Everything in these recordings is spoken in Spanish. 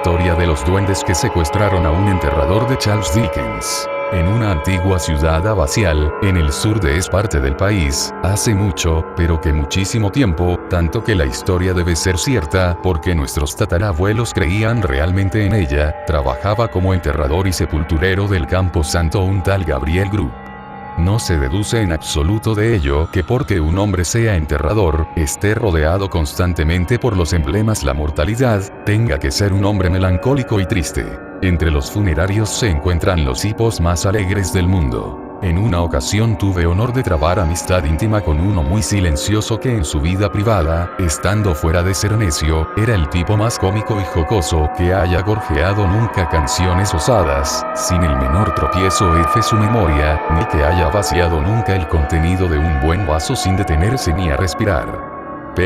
historia de los duendes que secuestraron a un enterrador de Charles Dickens. En una antigua ciudad abacial, en el sur de esa parte del país, hace mucho, pero que muchísimo tiempo, tanto que la historia debe ser cierta, porque nuestros tatarabuelos creían realmente en ella, trabajaba como enterrador y sepulturero del Campo Santo un tal Gabriel Group. No se deduce en absoluto de ello que porque un hombre sea enterrador, esté rodeado constantemente por los emblemas la mortalidad, tenga que ser un hombre melancólico y triste. Entre los funerarios se encuentran los hipos más alegres del mundo. En una ocasión tuve honor de trabar amistad íntima con uno muy silencioso que en su vida privada, estando fuera de ser necio, era el tipo más cómico y jocoso que haya gorjeado nunca canciones osadas, sin el menor tropiezo efe su memoria, ni que haya vaciado nunca el contenido de un buen vaso sin detenerse ni a respirar.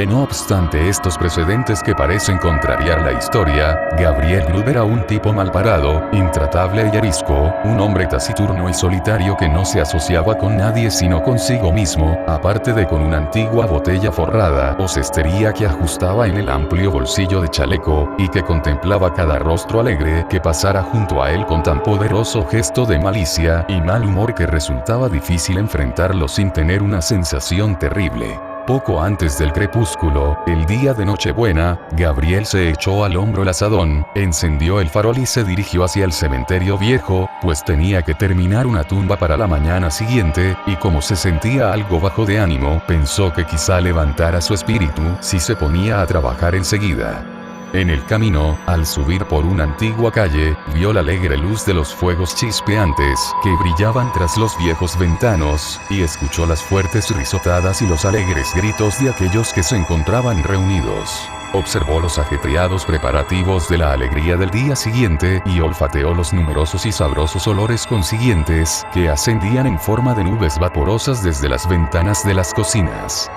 No obstante estos precedentes que parecen contrariar la historia, Gabriel Group era un tipo malparado, intratable y arisco, un hombre taciturno y solitario que no se asociaba con nadie sino consigo mismo, aparte de con una antigua botella forrada o cestería que ajustaba en el amplio bolsillo de chaleco, y que contemplaba cada rostro alegre que pasara junto a él con tan poderoso gesto de malicia y mal humor que resultaba difícil enfrentarlo sin tener una sensación terrible. Poco antes del crepúsculo, el día de Nochebuena, Gabriel se echó al hombro el azadón, encendió el farol y se dirigió hacia el cementerio viejo, pues tenía que terminar una tumba para la mañana siguiente, y como se sentía algo bajo de ánimo, pensó que quizá levantara su espíritu si se ponía a trabajar enseguida. En el camino, al subir por una antigua calle, vio la alegre luz de los fuegos chispeantes que brillaban tras los viejos ventanos, y escuchó las fuertes risotadas y los alegres gritos de aquellos que se encontraban reunidos. Observó los ajetreados preparativos de la alegría del día siguiente y olfateó los numerosos y sabrosos olores consiguientes que ascendían en forma de nubes vaporosas desde las ventanas de las cocinas.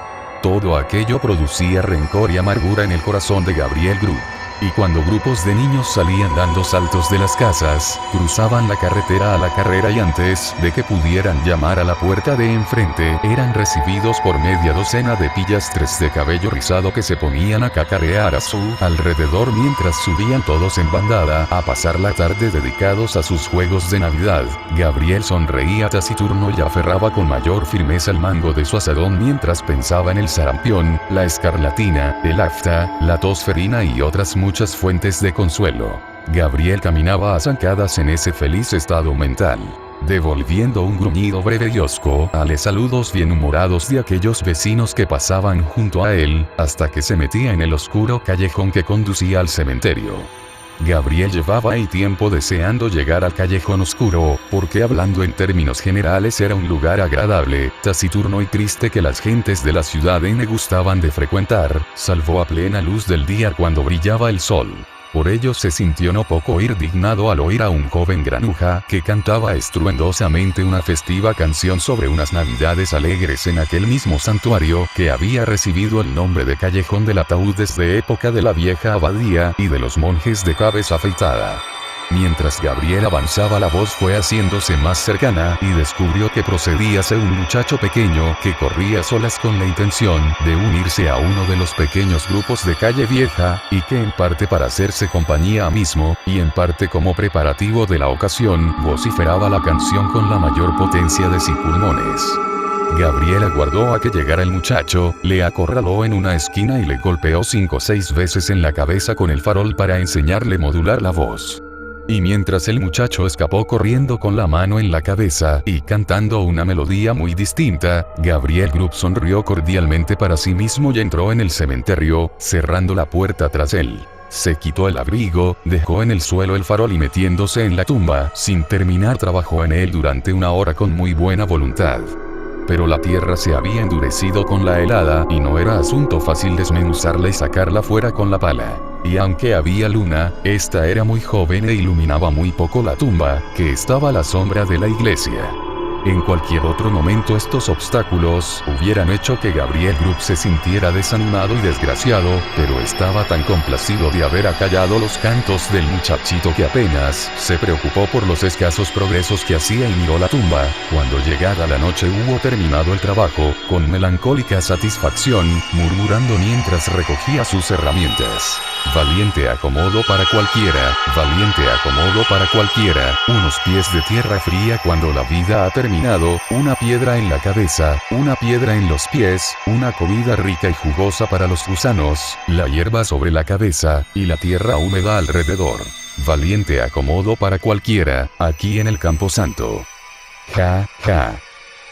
Todo aquello producía rencor y amargura en el corazón de Gabriel Group. Y cuando grupos de niños salían dando saltos de las casas, cruzaban la carretera a la carrera y antes de que pudieran llamar a la puerta de enfrente, eran recibidos por media docena de pillastres de cabello rizado que se ponían a cacarear a su alrededor mientras subían todos en bandada a pasar la tarde dedicados a sus juegos de Navidad. Gabriel sonreía taciturno y aferraba con mayor firmeza el mango de su azadón mientras pensaba en el sarampión, la escarlatina, el afta, la tosferina y otras muchas fuentes de consuelo. Gabriel caminaba a zancadas en ese feliz estado mental, devolviendo un gruñido breve y hosco a los saludos bienhumorados de aquellos vecinos que pasaban junto a él, hasta que se metía en el oscuro callejón que conducía al cementerio. Gabriel llevaba ahí tiempo deseando llegar al callejón oscuro, porque hablando en términos generales era un lugar agradable, taciturno y triste que las gentes de la ciudad N gustaban de frecuentar, salvo a plena luz del día cuando brillaba el sol. Por ello se sintió no poco indignado al oír a un joven granuja que cantaba estruendosamente una festiva canción sobre unas navidades alegres en aquel mismo santuario que había recibido el nombre de Callejón del Ataúd desde época de la vieja abadía y de los monjes de cabeza afeitada. Mientras Gabriel avanzaba la voz fue haciéndose más cercana y descubrió que procedía de un muchacho pequeño que corría a solas con la intención de unirse a uno de los pequeños grupos de calle vieja, y que en parte para hacerse compañía mismo, y en parte como preparativo de la ocasión, vociferaba la canción con la mayor potencia de sus pulmones. Gabriel aguardó a que llegara el muchacho, le acorraló en una esquina y le golpeó 5 o 6 veces en la cabeza con el farol para enseñarle a modular la voz. Y mientras el muchacho escapó corriendo con la mano en la cabeza y cantando una melodía muy distinta, Gabriel Group sonrió cordialmente para sí mismo y entró en el cementerio, cerrando la puerta tras él. Se quitó el abrigo, dejó en el suelo el farol y metiéndose en la tumba, sin terminar trabajó en él durante 1 hora con muy buena voluntad. Pero la tierra se había endurecido con la helada y no era asunto fácil desmenuzarla y sacarla fuera con la pala. Y aunque había luna, esta era muy joven e iluminaba muy poco la tumba, que estaba a la sombra de la iglesia. En cualquier otro momento estos obstáculos hubieran hecho que Gabriel Group se sintiera desanimado y desgraciado, pero estaba tan complacido de haber acallado los cantos del muchachito que apenas se preocupó por los escasos progresos que hacía y miró la tumba. Cuando llegada la noche hubo terminado el trabajo, con melancólica satisfacción, murmurando mientras recogía sus herramientas. Valiente acomodo para cualquiera, valiente acomodo para cualquiera, unos pies de tierra fría cuando la vida ha terminado, una piedra en la cabeza, una piedra en los pies, una comida rica y jugosa para los gusanos, la hierba sobre la cabeza, y la tierra húmeda alrededor. Valiente acomodo para cualquiera, aquí en el Camposanto. Ja, ja.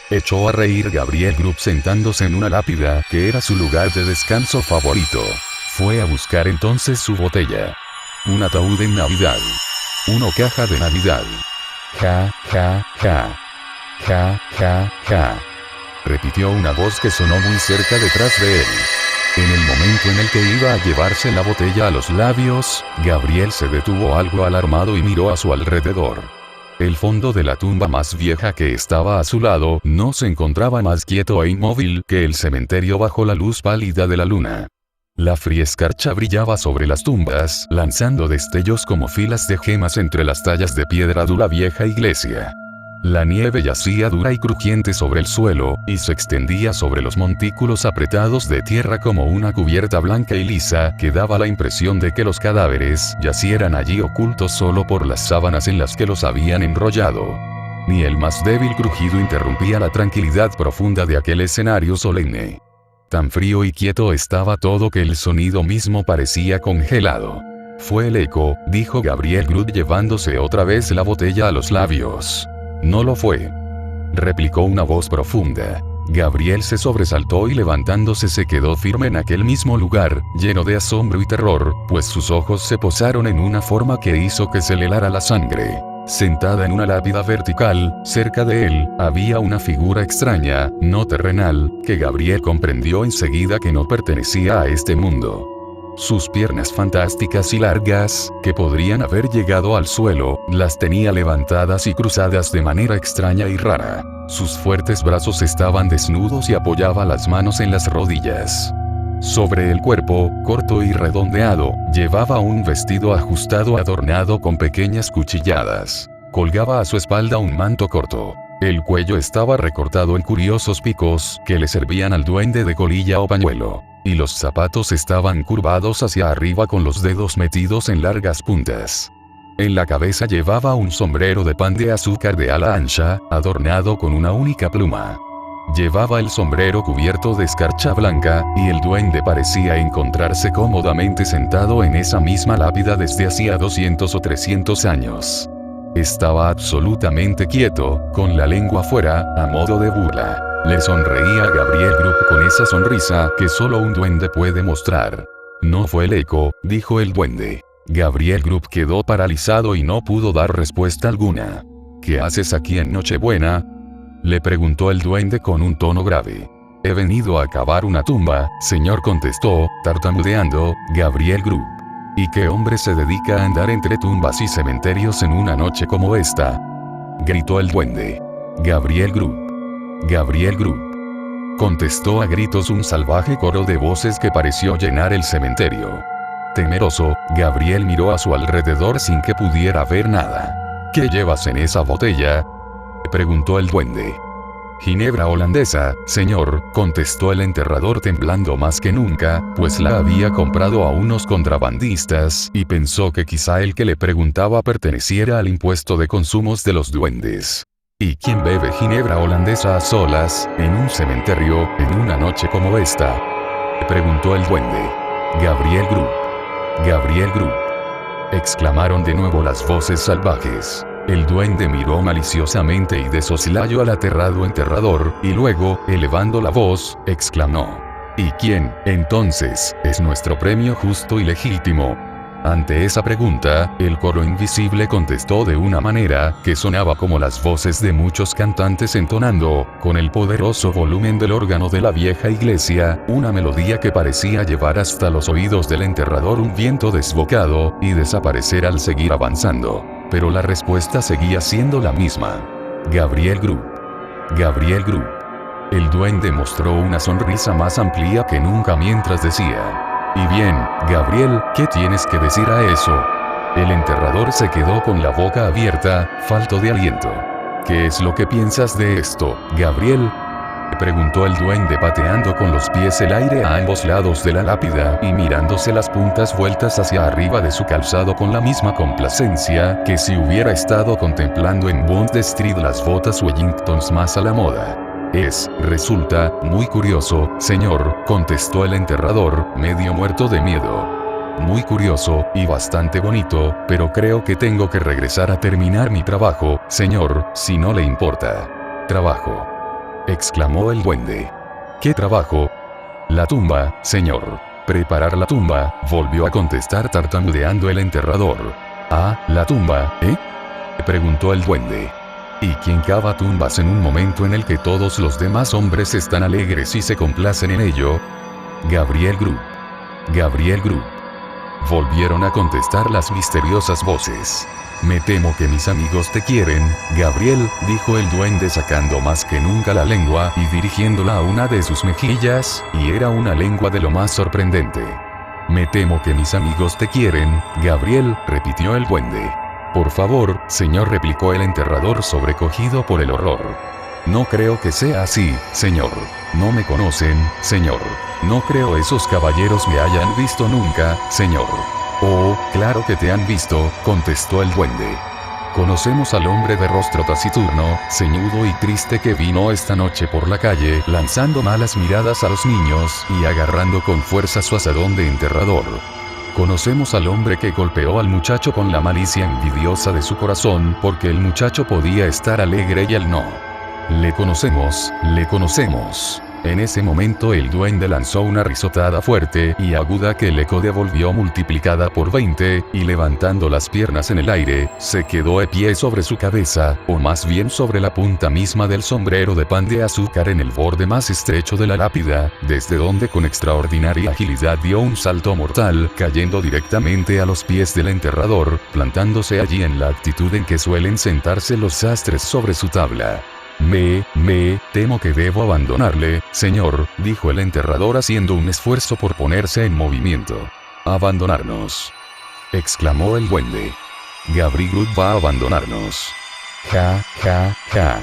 Echó a reír Gabriel Group sentándose en una lápida, que era su lugar de descanso favorito. Fue a buscar entonces su botella. Un ataúd en Navidad. Una caja de Navidad. Ja, ja, ja. Ja, ja, ja. Repitió una voz que sonó muy cerca detrás de él. En el momento en el que iba a llevarse la botella a los labios, Gabriel se detuvo algo alarmado y miró a su alrededor. El fondo de la tumba más vieja que estaba a su lado no se encontraba más quieto e inmóvil que el cementerio bajo la luz pálida de la luna. La fría escarcha brillaba sobre las tumbas, lanzando destellos como filas de gemas entre las tallas de piedra de la vieja iglesia. La nieve yacía dura y crujiente sobre el suelo, y se extendía sobre los montículos apretados de tierra como una cubierta blanca y lisa que daba la impresión de que los cadáveres yacieran allí ocultos solo por las sábanas en las que los habían enrollado. Ni el más débil crujido interrumpía la tranquilidad profunda de aquel escenario solemne. Tan frío y quieto estaba todo que el sonido mismo parecía congelado. Fue el eco, dijo Gabriel Group llevándose otra vez la botella a los labios. No lo fue, replicó una voz profunda. Gabriel se sobresaltó y levantándose se quedó firme en aquel mismo lugar, lleno de asombro y terror, pues sus ojos se posaron en una forma que hizo que se le helara la sangre. Sentada en una lápida vertical, cerca de él, había una figura extraña, no terrenal, que Gabriel comprendió enseguida que no pertenecía a este mundo. Sus piernas fantásticas y largas, que podrían haber llegado al suelo, las tenía levantadas y cruzadas de manera extraña y rara. Sus fuertes brazos estaban desnudos y apoyaba las manos en las rodillas. Sobre el cuerpo, corto y redondeado, llevaba un vestido ajustado adornado con pequeñas cuchilladas. Colgaba a su espalda un manto corto. El cuello estaba recortado en curiosos picos que le servían al duende de colilla o pañuelo. Y los zapatos estaban curvados hacia arriba con los dedos metidos en largas puntas. En la cabeza llevaba un sombrero de pan de azúcar de ala ancha, adornado con una única pluma. Llevaba el sombrero cubierto de escarcha blanca, y el duende parecía encontrarse cómodamente sentado en esa misma lápida desde hacía 200 o 300 años. Estaba absolutamente quieto, con la lengua fuera, a modo de burla. Le sonreía a Gabriel Group con esa sonrisa que solo un duende puede mostrar. No fue el eco, dijo el duende. Gabriel Group quedó paralizado y no pudo dar respuesta alguna. ¿Qué haces aquí en Nochebuena?, le preguntó el duende con un tono grave. He venido a cavar una tumba, señor, contestó, tartamudeando, Gabriel Group. ¿Y qué hombre se dedica a andar entre tumbas y cementerios en una noche como esta?, gritó el duende. Gabriel Group. Gabriel Group. Contestó a gritos un salvaje coro de voces que pareció llenar el cementerio. Temeroso, Gabriel miró a su alrededor sin que pudiera ver nada. ¿Qué llevas en esa botella?, preguntó el duende. Ginebra holandesa, señor, contestó el enterrador temblando más que nunca, pues la había comprado a unos contrabandistas, y pensó que quizá el que le preguntaba perteneciera al impuesto de consumos de los duendes. ¿Y quién bebe ginebra holandesa a solas, en un cementerio, en una noche como esta?, preguntó el duende. Gabriel Group. Gabriel Group. Exclamaron de nuevo las voces salvajes. El duende miró maliciosamente y de soslayo al aterrado enterrador, y luego, elevando la voz, exclamó: ¿Y quién, entonces, es nuestro premio justo y legítimo? Ante esa pregunta, el coro invisible contestó de una manera que sonaba como las voces de muchos cantantes entonando, con el poderoso volumen del órgano de la vieja iglesia, una melodía que parecía llevar hasta los oídos del enterrador un viento desbocado, y desaparecer al seguir avanzando. Pero la respuesta seguía siendo la misma. Gabriel Group. Gabriel Group. El duende mostró una sonrisa más amplia que nunca mientras decía: y bien, Gabriel, ¿qué tienes que decir a eso? El enterrador se quedó con la boca abierta, falto de aliento. ¿Qué es lo que piensas de esto, Gabriel?, preguntó el duende pateando con los pies el aire a ambos lados de la lápida y mirándose las puntas vueltas hacia arriba de su calzado con la misma complacencia que si hubiera estado contemplando en Bond Street las botas Wellingtons más a la moda. Resulta, muy curioso, señor, contestó el enterrador, medio muerto de miedo. Muy curioso, y bastante bonito, pero creo que tengo que regresar a terminar mi trabajo, señor, si no le importa. ¿Trabajo?, exclamó el duende. ¿Qué trabajo? La tumba, señor. Preparar la tumba, volvió a contestar tartamudeando el enterrador. Ah, la tumba, ¿eh?, preguntó el duende. ¿Y quién cava tumbas en un momento en el que todos los demás hombres están alegres y se complacen en ello? Gabriel Group. Gabriel Group. Volvieron a contestar las misteriosas voces. Me temo que mis amigos te quieren, Gabriel, dijo el duende sacando más que nunca la lengua y dirigiéndola a una de sus mejillas, y era una lengua de lo más sorprendente. Me temo que mis amigos te quieren, Gabriel, repitió el duende. Por favor, señor, replicó el enterrador sobrecogido por el horror. No creo que sea así, señor. No me conocen, señor. No creo esos caballeros me hayan visto nunca, señor. Oh, claro que te han visto, contestó el duende. Conocemos al hombre de rostro taciturno, ceñudo y triste que vino esta noche por la calle, lanzando malas miradas a los niños y agarrando con fuerza su asadón de enterrador. Conocemos al hombre que golpeó al muchacho con la malicia envidiosa de su corazón porque el muchacho podía estar alegre y él no. Le conocemos, le conocemos. En ese momento el duende lanzó una risotada fuerte y aguda que el eco devolvió multiplicada por 20, y levantando las piernas en el aire, se quedó de pie sobre su cabeza, o más bien sobre la punta misma del sombrero de pan de azúcar en el borde más estrecho de la lápida, desde donde con extraordinaria agilidad dio un salto mortal, cayendo directamente a los pies del enterrador, plantándose allí en la actitud en que suelen sentarse los sastres sobre su tabla. Me temo que debo abandonarle, señor, dijo el enterrador haciendo un esfuerzo por ponerse en movimiento. Abandonarnos, exclamó el duende. Gabriel Group va a abandonarnos. Ja, ja, ja.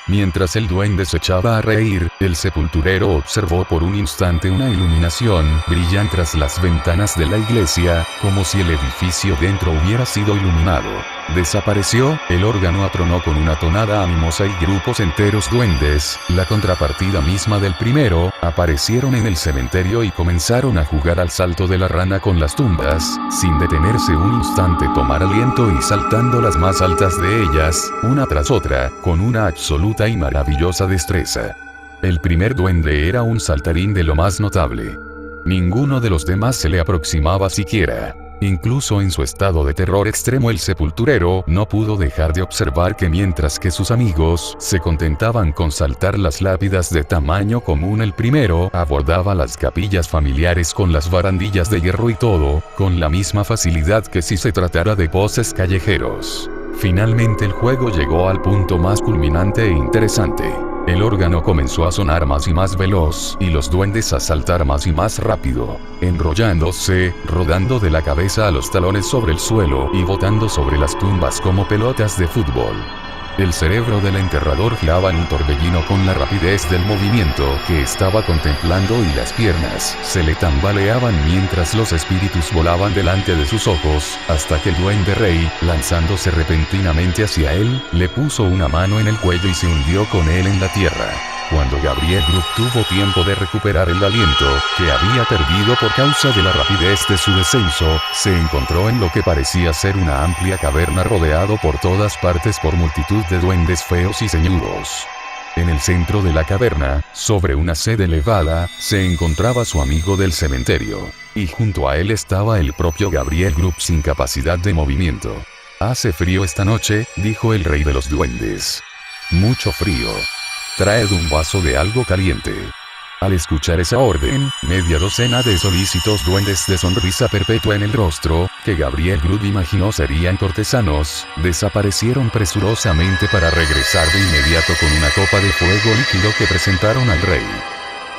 Mientras el duende se echaba a reír, el sepulturero observó por un instante una iluminación brillante tras las ventanas de la iglesia, como si el edificio dentro hubiera sido iluminado. Desapareció, el órgano atronó con una tonada animosa y grupos enteros duendes, la contrapartida misma del primero, aparecieron en el cementerio y comenzaron a jugar al salto de la rana con las tumbas, sin detenerse un instante, tomar aliento y saltando las más altas de ellas, una tras otra, con una absoluta y maravillosa destreza. El primer duende era un saltarín de lo más notable. Ninguno de los demás se le aproximaba siquiera. Incluso en su estado de terror extremo el sepulturero no pudo dejar de observar que mientras que sus amigos se contentaban con saltar las lápidas de tamaño común, el primero abordaba las capillas familiares con las barandillas de hierro y todo, con la misma facilidad que si se tratara de poses callejeros. Finalmente el juego llegó al punto más culminante e interesante. El órgano comenzó a sonar más y más veloz, y los duendes a saltar más y más rápido, enrollándose, rodando de la cabeza a los talones sobre el suelo y botando sobre las tumbas como pelotas de fútbol. El cerebro del enterrador giraba en un torbellino con la rapidez del movimiento que estaba contemplando, y las piernas se le tambaleaban mientras los espíritus volaban delante de sus ojos, hasta que el duende rey, lanzándose repentinamente hacia él, le puso una mano en el cuello y se hundió con él en la tierra. Cuando Gabriel Group tuvo tiempo de recuperar el aliento, que había perdido por causa de la rapidez de su descenso, se encontró en lo que parecía ser una amplia caverna rodeado por todas partes por multitud de duendes feos y ceñudos. En el centro de la caverna, sobre una sede elevada, se encontraba su amigo del cementerio, y junto a él estaba el propio Gabriel Group sin capacidad de movimiento. «Hace frío esta noche», dijo el rey de los duendes. «Mucho frío. Traed un vaso de algo caliente». Al escuchar esa orden, media docena de solícitos duendes de sonrisa perpetua en el rostro, que Gabriel Grubb imaginó serían cortesanos, desaparecieron presurosamente para regresar de inmediato con una copa de fuego líquido que presentaron al rey.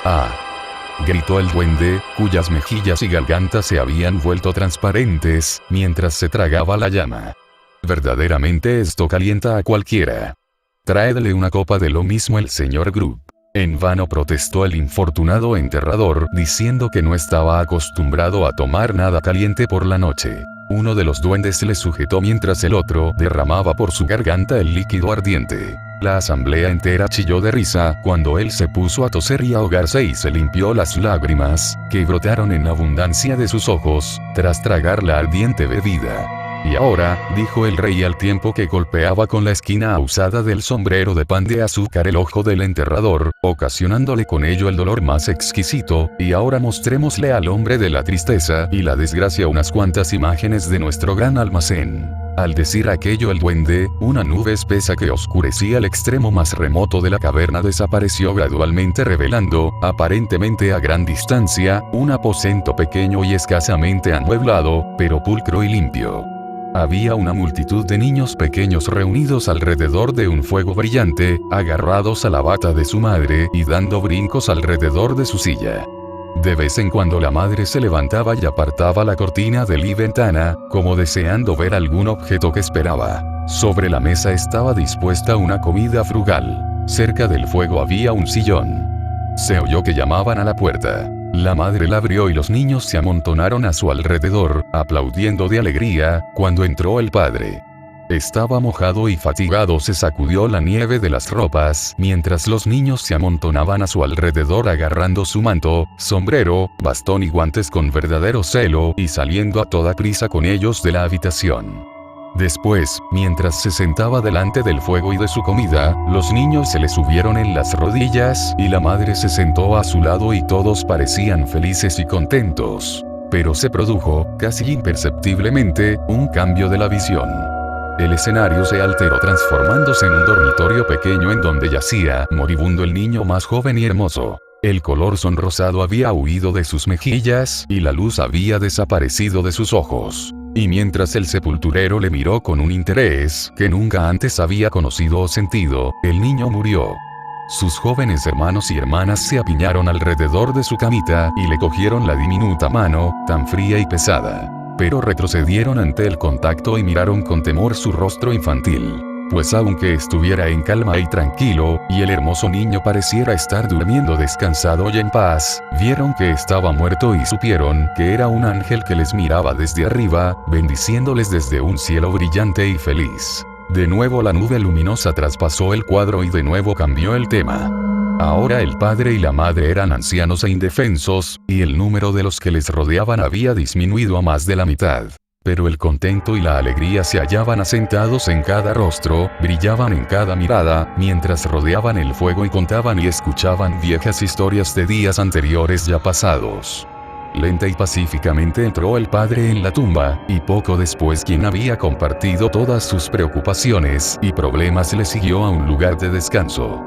¡Ah! Gritó el duende, cuyas mejillas y garganta se habían vuelto transparentes, mientras se tragaba la llama. Verdaderamente esto calienta a cualquiera. Tráedle una copa de lo mismo el señor Grubb. En vano protestó el infortunado enterrador, diciendo que no estaba acostumbrado a tomar nada caliente por la noche. Uno de los duendes le sujetó mientras el otro derramaba por su garganta el líquido ardiente. La asamblea entera chilló de risa cuando él se puso a toser y ahogarse y se limpió las lágrimas, que brotaron en abundancia de sus ojos, tras tragar la ardiente bebida. Y ahora, dijo el rey al tiempo que golpeaba con la esquina ahusada del sombrero de pan de azúcar el ojo del enterrador, ocasionándole con ello el dolor más exquisito, y ahora mostrémosle al hombre de la tristeza y la desgracia unas cuantas imágenes de nuestro gran almacén. Al decir aquello el duende, una nube espesa que oscurecía el extremo más remoto de la caverna desapareció gradualmente revelando, aparentemente a gran distancia, un aposento pequeño y escasamente amueblado, pero pulcro y limpio. Había una multitud de niños pequeños reunidos alrededor de un fuego brillante, agarrados a la bata de su madre y dando brincos alrededor de su silla. De vez en cuando la madre se levantaba y apartaba la cortina de la ventana, como deseando ver algún objeto que esperaba. Sobre la mesa estaba dispuesta una comida frugal. Cerca del fuego había un sillón. Se oyó que llamaban a la puerta. La madre la abrió y los niños se amontonaron a su alrededor, aplaudiendo de alegría, cuando entró el padre. Estaba mojado y fatigado, se sacudió la nieve de las ropas, mientras los niños se amontonaban a su alrededor agarrando su manto, sombrero, bastón y guantes con verdadero celo, y saliendo a toda prisa con ellos de la habitación. Después, mientras se sentaba delante del fuego y de su comida, los niños se le subieron en las rodillas, y la madre se sentó a su lado y todos parecían felices y contentos. Pero se produjo, casi imperceptiblemente, un cambio de la visión. El escenario se alteró transformándose en un dormitorio pequeño en donde yacía, moribundo el niño más joven y hermoso. El color sonrosado había huido de sus mejillas, y la luz había desaparecido de sus ojos. Y mientras el sepulturero le miró con un interés que nunca antes había conocido o sentido, el niño murió. Sus jóvenes hermanos y hermanas se apiñaron alrededor de su camita y le cogieron la diminuta mano, tan fría y pesada. Pero retrocedieron ante el contacto y miraron con temor su rostro infantil. Pues aunque estuviera en calma y tranquilo, y el hermoso niño pareciera estar durmiendo descansado y en paz, vieron que estaba muerto y supieron que era un ángel que les miraba desde arriba, bendiciéndoles desde un cielo brillante y feliz. De nuevo la nube luminosa traspasó el cuadro y de nuevo cambió el tema. Ahora el padre y la madre eran ancianos e indefensos, y el número de los que les rodeaban había disminuido a más de la mitad. Pero el contento y la alegría se hallaban asentados en cada rostro, brillaban en cada mirada, mientras rodeaban el fuego y contaban y escuchaban viejas historias de días anteriores ya pasados. Lenta y pacíficamente entró el padre en la tumba, y poco después quien había compartido todas sus preocupaciones y problemas le siguió a un lugar de descanso.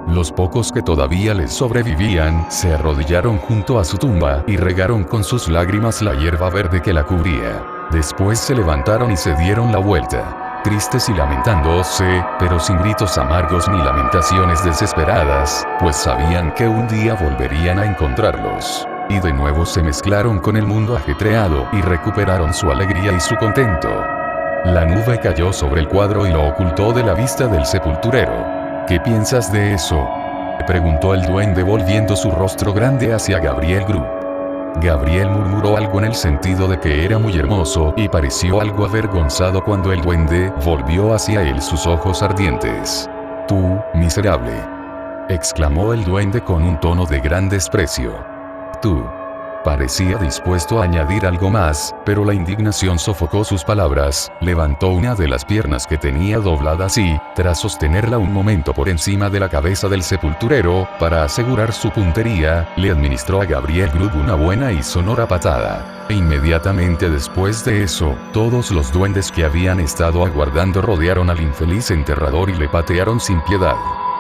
Los pocos que todavía les sobrevivían, se arrodillaron junto a su tumba y regaron con sus lágrimas la hierba verde que la cubría. Después se levantaron y se dieron la vuelta, tristes y lamentándose, pero sin gritos amargos ni lamentaciones desesperadas, pues sabían que un día volverían a encontrarlos. Y de nuevo se mezclaron con el mundo ajetreado y recuperaron su alegría y su contento. La nube cayó sobre el cuadro y lo ocultó de la vista del sepulturero. ¿Qué piensas de eso?, preguntó el duende volviendo su rostro grande hacia Gabriel Grubb. Gabriel murmuró algo en el sentido de que era muy hermoso y pareció algo avergonzado cuando el duende volvió hacia él sus ojos ardientes. «Tú, miserable», exclamó el duende con un tono de gran desprecio. «Tú». Parecía dispuesto a añadir algo más, pero la indignación sofocó sus palabras. Levantó una de las piernas que tenía dobladas y, tras sostenerla un momento por encima de la cabeza del sepulturero, para asegurar su puntería, le administró a Gabriel Grubb una buena y sonora patada. E inmediatamente después de eso, todos los duendes que habían estado aguardando rodearon al infeliz enterrador y le patearon sin piedad.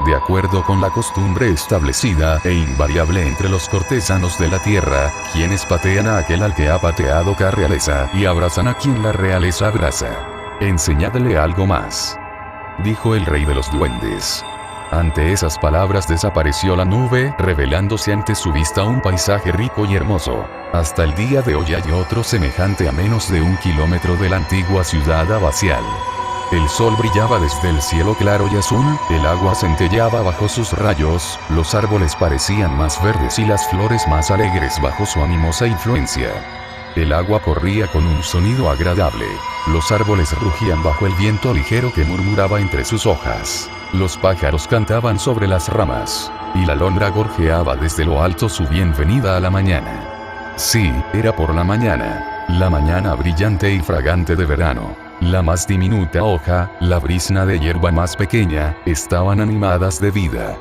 de acuerdo con la costumbre establecida e invariable entre los cortesanos de la tierra, quienes patean a aquel al que ha pateado la realeza y abrazan a quien la realeza abraza. Enseñadle algo más, dijo el rey de los duendes. Ante esas palabras desapareció la nube, revelándose ante su vista un paisaje rico y hermoso. Hasta el día de hoy hay otro semejante a menos de 1 kilómetro de la antigua ciudad abacial. El sol brillaba desde el cielo claro y azul, el agua centelleaba bajo sus rayos, los árboles parecían más verdes y las flores más alegres bajo su animosa influencia. El agua corría con un sonido agradable. Los árboles rugían bajo el viento ligero que murmuraba entre sus hojas. Los pájaros cantaban sobre las ramas, y la alondra gorjeaba desde lo alto su bienvenida a la mañana. Sí, era por la mañana brillante y fragante de verano. La más diminuta hoja, la brizna de hierba más pequeña, estaban animadas de vida.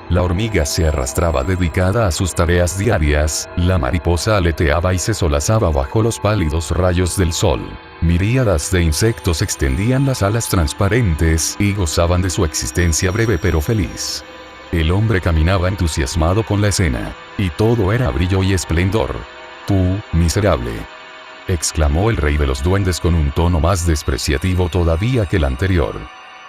La hormiga se arrastraba dedicada a sus tareas diarias, la mariposa aleteaba y se solazaba bajo los pálidos rayos del sol. Miríadas de insectos extendían las alas transparentes y gozaban de su existencia breve pero feliz. El hombre caminaba entusiasmado con la escena, y todo era brillo y esplendor. «¡Tú, miserable!», exclamó el rey de los duendes con un tono más despreciativo todavía que el anterior.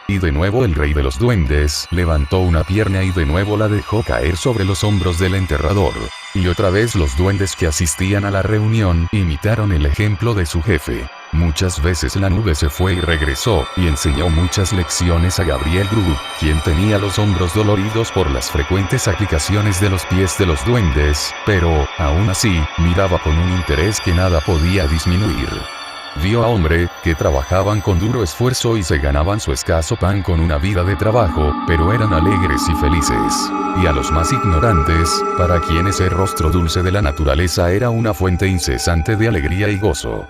Y de nuevo el rey de los duendes levantó una pierna y de nuevo la dejó caer sobre los hombros del enterrador. Y otra vez los duendes que asistían a la reunión imitaron el ejemplo de su jefe. Muchas veces la nube se fue y regresó, y enseñó muchas lecciones a Gabriel Group, quien tenía los hombros doloridos por las frecuentes aplicaciones de los pies de los duendes, pero, aún así, miraba con un interés que nada podía disminuir. Vio a hombres que trabajaban con duro esfuerzo y se ganaban su escaso pan con una vida de trabajo, pero eran alegres y felices. Y a los más ignorantes, para quienes el rostro dulce de la naturaleza era una fuente incesante de alegría y gozo.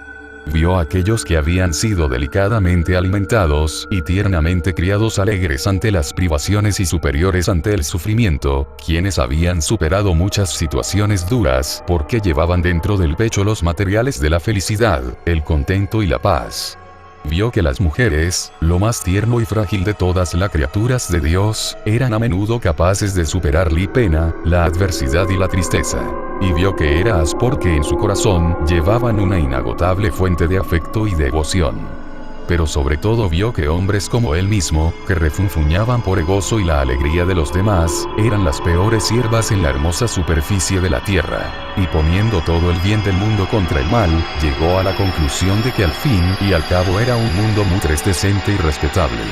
Vio a aquellos que habían sido delicadamente alimentados y tiernamente criados alegres ante las privaciones y superiores ante el sufrimiento, quienes habían superado muchas situaciones duras porque llevaban dentro del pecho los materiales de la felicidad, el contento y la paz. Vio que las mujeres, lo más tierno y frágil de todas las criaturas de Dios, eran a menudo capaces de superar la pena, la adversidad y la tristeza. Y vio que eras porque en su corazón llevaban una inagotable fuente de afecto y devoción. Pero sobre todo vio que hombres como él mismo, que refunfuñaban por el gozo y la alegría de los demás, eran las peores hierbas en la hermosa superficie de la tierra. Y poniendo todo el bien del mundo contra el mal, llegó a la conclusión de que al fin y al cabo era un mundo muy decente y respetable.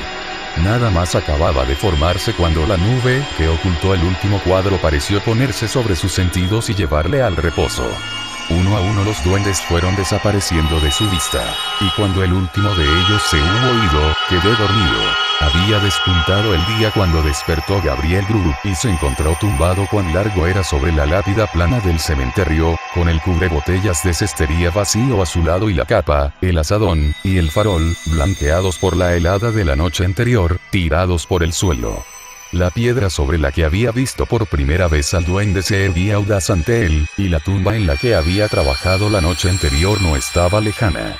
Nada más acababa de formarse cuando la nube que ocultó el último cuadro pareció ponerse sobre sus sentidos y llevarle al reposo. Uno a uno los duendes fueron desapareciendo de su vista, y cuando el último de ellos se hubo ido, quedó dormido. Había despuntado el día cuando despertó Gabriel Group y se encontró tumbado cuán largo era sobre la lápida plana del cementerio, con el cubrebotellas de cestería vacío a su lado y la capa, el azadón, y el farol, blanqueados por la helada de la noche anterior, tirados por el suelo. La piedra sobre la que había visto por primera vez al duende se erguía audaz ante él, y la tumba en la que había trabajado la noche anterior no estaba lejana.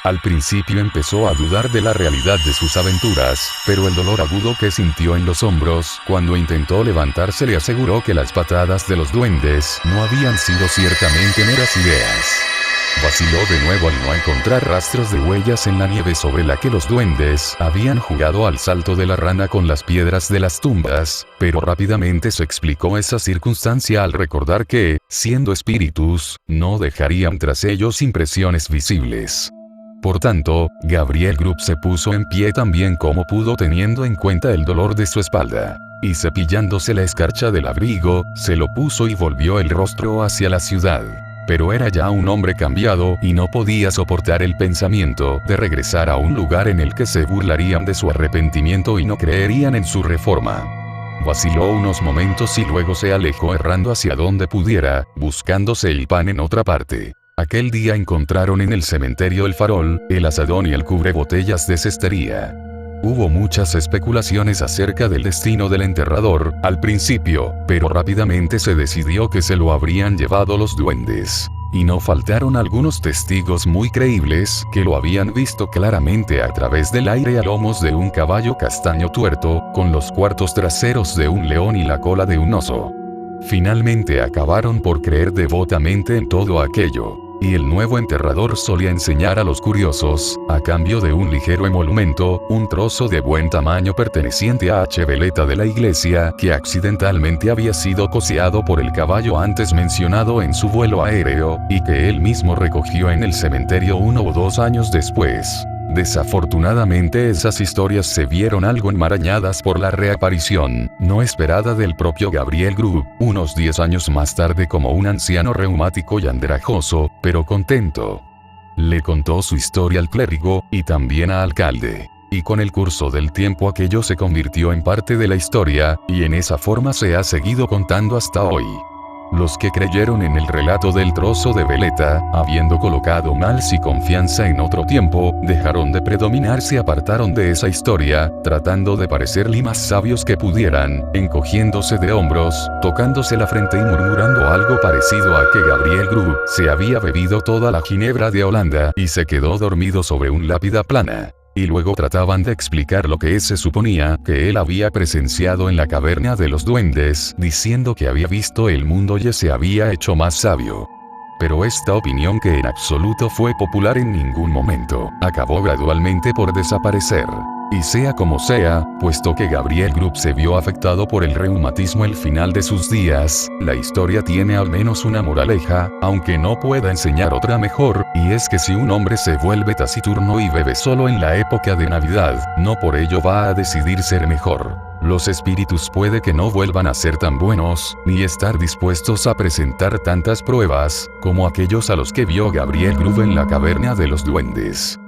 Al principio empezó a dudar de la realidad de sus aventuras, pero el dolor agudo que sintió en los hombros cuando intentó levantarse le aseguró que las patadas de los duendes no habían sido ciertamente meras ideas. Vaciló de nuevo al no encontrar rastros de huellas en la nieve sobre la que los duendes habían jugado al salto de la rana con las piedras de las tumbas, pero rápidamente se explicó esa circunstancia al recordar que, siendo espíritus, no dejarían tras ellos impresiones visibles. Por tanto, Gabriel Group se puso en pie tan bien como pudo teniendo en cuenta el dolor de su espalda. Y cepillándose la escarcha del abrigo, se lo puso y volvió el rostro hacia la ciudad. Pero era ya un hombre cambiado y no podía soportar el pensamiento de regresar a un lugar en el que se burlarían de su arrepentimiento y no creerían en su reforma. Vaciló unos momentos y luego se alejó errando hacia donde pudiera, buscándose el pan en otra parte. Aquel día encontraron en el cementerio el farol, el azadón y el cubrebotellas de cestería. Hubo muchas especulaciones acerca del destino del enterrador, al principio, pero rápidamente se decidió que se lo habrían llevado los duendes. Y no faltaron algunos testigos muy creíbles que lo habían visto claramente a través del aire a lomos de un caballo castaño tuerto, con los cuartos traseros de un león y la cola de un oso. Finalmente acabaron por creer devotamente en todo aquello. Y el nuevo enterrador solía enseñar a los curiosos, a cambio de un ligero emolumento, un trozo de buen tamaño perteneciente a H. veleta de la iglesia, que accidentalmente había sido coseado por el caballo antes mencionado en su vuelo aéreo, y que él mismo recogió en el cementerio 1 o 2 años después. Desafortunadamente esas historias se vieron algo enmarañadas por la reaparición, no esperada del propio Gabriel Grubb, unos 10 años más tarde como un anciano reumático y andrajoso, pero contento. Le contó su historia al clérigo, y también al alcalde. Y con el curso del tiempo aquello se convirtió en parte de la historia, y en esa forma se ha seguido contando hasta hoy. Los que creyeron en el relato del trozo de veleta, habiendo colocado mal su confianza en otro tiempo, dejaron de predominar, se apartaron de esa historia, tratando de parecerle más sabios que pudieran, encogiéndose de hombros, tocándose la frente y murmurando algo parecido a que Gabriel Grubb se había bebido toda la ginebra de Holanda y se quedó dormido sobre un lápida plana. Y luego trataban de explicar lo que se suponía que él había presenciado en la caverna de los duendes, diciendo que había visto el mundo y se había hecho más sabio. Pero esta opinión, que en absoluto fue popular en ningún momento, acabó gradualmente por desaparecer. Y sea como sea, puesto que Gabriel Grubb se vio afectado por el reumatismo al final de sus días, la historia tiene al menos una moraleja, aunque no pueda enseñar otra mejor, y es que si un hombre se vuelve taciturno y bebe solo en la época de Navidad, no por ello va a decidir ser mejor. Los espíritus puede que no vuelvan a ser tan buenos, ni estar dispuestos a presentar tantas pruebas, como aquellos a los que vio Gabriel Grubb en la caverna de los duendes.